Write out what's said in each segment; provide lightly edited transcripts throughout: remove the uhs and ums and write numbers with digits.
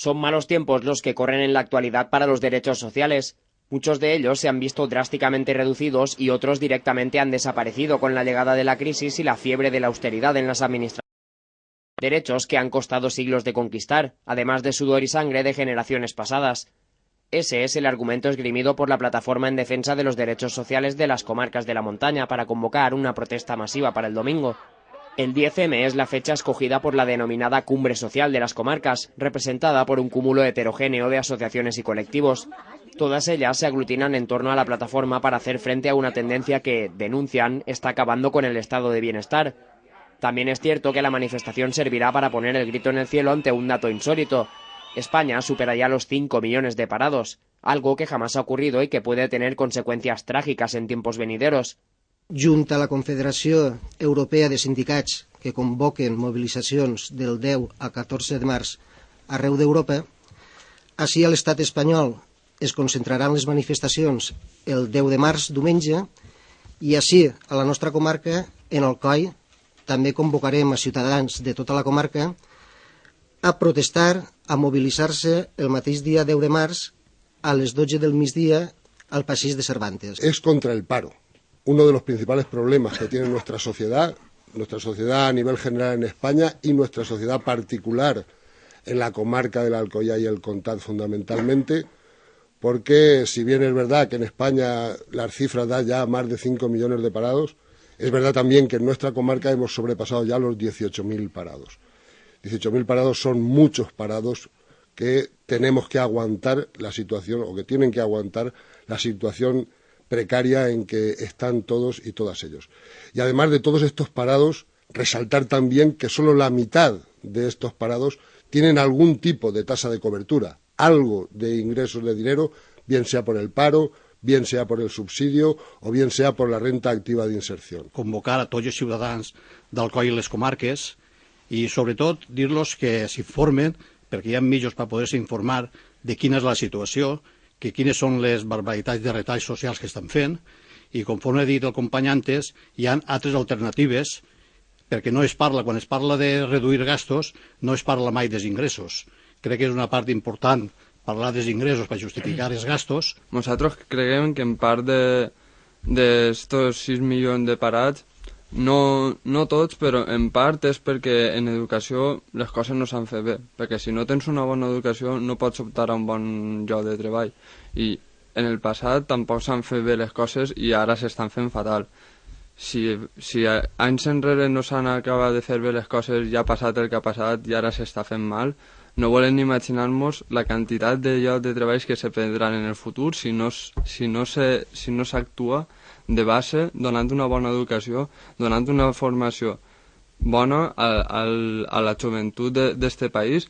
Son malos tiempos los que corren en la actualidad para los derechos sociales. Muchos de ellos se han visto drásticamente reducidos y otros directamente han desaparecido con la llegada de la crisis y la fiebre de la austeridad en las administraciones. Derechos que han costado siglos de conquistar, además de sudor y sangre de generaciones pasadas. Ese es el argumento esgrimido por la Plataforma en Defensa de los Derechos Sociales de las Comarcas de la Montaña para convocar una protesta masiva para el domingo. El 10M es la fecha escogida por la denominada Cumbre Social de las Comarcas, representada por un cúmulo heterogéneo de asociaciones y colectivos. Todas ellas se aglutinan en torno a la plataforma para hacer frente a una tendencia que, denuncian, está acabando con el estado de bienestar. También es cierto que la manifestación servirá para poner el grito en el cielo ante un dato insólito. España supera ya los 5 millones de parados, algo que jamás ha ocurrido y que puede tener consecuencias trágicas en tiempos venideros. Junt a la Confederació Europea de Sindicats, que convoquen mobilitzacions del 10 al 14 de març arreu d'Europa, així a l'estat espanyol es concentraran les manifestacions el 10 de març, diumenge, i així a la nostra comarca, en Alcoi, també convocarem a ciutadans de tota la comarca a protestar, a mobilitzar-se el mateix dia 10 de març a les 12 del migdia al passeig de Cervantes. Es contra el paro. Uno de los principales problemas que tiene nuestra sociedad a nivel general en España y nuestra sociedad particular en la comarca del Alcoyá y el Comtat fundamentalmente, porque si bien es verdad que en España las cifras dan ya más de 5 millones de parados, es verdad también que en nuestra comarca hemos sobrepasado ya los 18.000 parados. 18.000 parados son muchos parados que tenemos que aguantar la situación, o que tienen que aguantar la situación precaria en que están todos y todas ellos. Y además de todos estos parados, resaltar también que solo la mitad de estos parados tienen algún tipo de tasa de cobertura, algo de ingresos de dinero, bien sea por el paro, bien sea por el subsidio o bien sea por la renta activa d'inserció. Convocar a tots els ciutadans d'Alcoi i les comarques i sobretot dir-los que s'informen, perquè hi ha mitjans per poder-se informar de quina és la situació, que quines són les barbaritats de retalls socials que estan fent, i conforme ha dit el company antes, hi ha altres alternatives, perquè no es parla, quan es parla de reduir gastos, no es parla mai dels ingressos. Crec que és una part important parlar dels ingressos per justificar els gastos. Nosaltres creiem que en part d'estos 6 milions de parats, no tots, però en part és perquè en educació les coses no s'han fet bé, perquè si no tens una bona educació no pots optar a un bon lloc de treball, i en el passat tampoc s'han fet bé les coses i ara s'estan fent fatal. Si anys enrere no s'han acabat de fer bé les coses, ja ha passat el que ha passat i ara s'està fent mal, no volem imaginar-nos la quantitat de llocs de treballs que se perdran en el futur si no s'actua de base donant una bona educació, donant una formació bona a la joventut d'este país.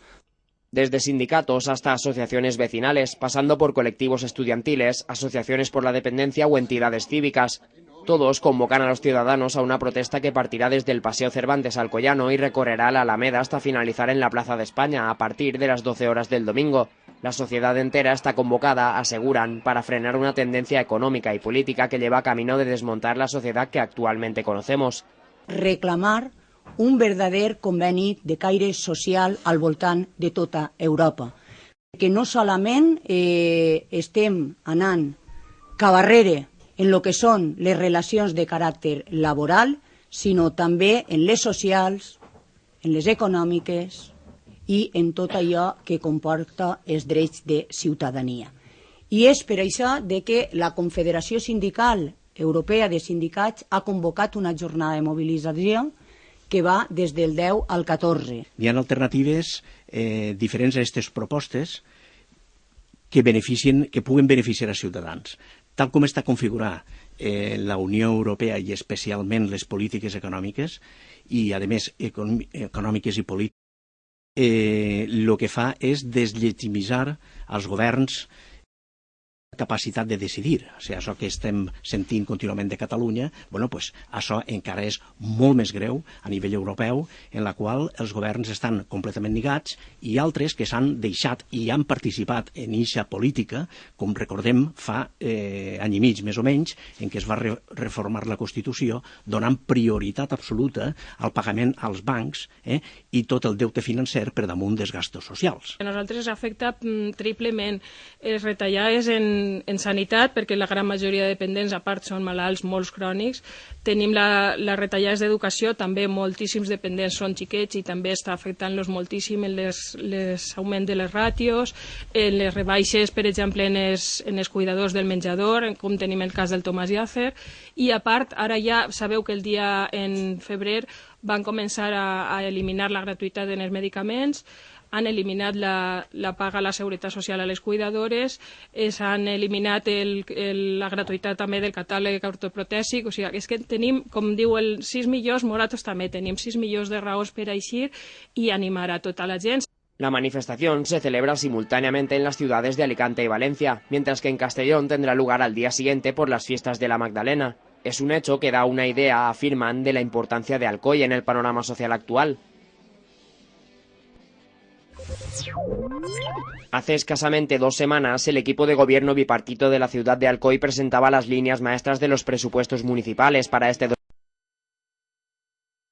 Desde sindicatos hasta asociaciones vecinales, pasando por colectivos estudiantiles, asociaciones por la dependencia o entidades cívicas. Todos convocan a los ciudadanos a una protesta que partirá desde el Paseo Cervantes Alcoyano y recorrerá la Alameda hasta finalizar en la Plaza de España a partir de las 12 horas del domingo. La sociedad entera está convocada, aseguran, para frenar una tendencia económica y política que lleva camino de desmontar la sociedad que actualmente conocemos. Reclamar un verdader conveni de caire social al voltant de tota Europa. Que no solament estem anant cap arrere en lo que són les relacions de caràcter laboral, sinó també en les socials, en les econòmiques i en tot allò que comporta els drets de ciutadania. I és per això que la Confederació Sindical Europea de Sindicats ha convocat una jornada de mobilització que va des del 10 al 14. Hi ha alternatives diferents a aquestes propostes que puguen beneficiar als ciutadans. Tal com està configurada la Unió Europea i especialment les polítiques econòmiques i, a més, econòmiques i polítiques, el que fa és deslegitimitzar els governs capacitat de decidir. O sigui, això que estem sentint contínuament de Catalunya, bueno, pues, això encara és molt més greu a nivell europeu, en la qual els governs estan completament negats i altres que s'han deixat i han participat en eixa política, com recordem fa any i mig, més o menys, en què es va reformar la Constitució donant prioritat absoluta al pagament als bancs i tot el deute financer per damunt dels gastos socials. A nosaltres ens afecta triplement les retallades en sanitat, perquè la gran majoria de dependents, a part, són malalts molts crònics. Tenim les retallades d'educació, també moltíssims dependents són xiquets i també està afectant-los moltíssim en l'augment de les ràtios, en les rebaixes, per exemple, en els cuidadors del menjador, com tenim el cas del Tomàs Llàcer, i a part, ara ja sabeu que el dia en febrer van començar a eliminar la gratuïtat en els medicaments, han eliminat la paga a la Seguretat Social a les cuidadores, s'han eliminat la gratuïtat també del catàleg ortoprotèsic, o sigui, és que tenim, com diu el 6 milions, nosaltres també tenim 6 milions de raons per eixir i animar a tota la gent. La manifestación se celebra simultáneamente en las ciudades de Alicante y Valencia, mientras que en Castellón tendrá lugar al día siguiente por las fiestas de la Magdalena. Es un hecho que da una idea, afirman, de la importancia de Alcoy en el panorama social actual. Hace escasamente 2 semanas, el equipo de gobierno bipartito de la ciudad de Alcoy presentaba las líneas maestras de los presupuestos municipales para este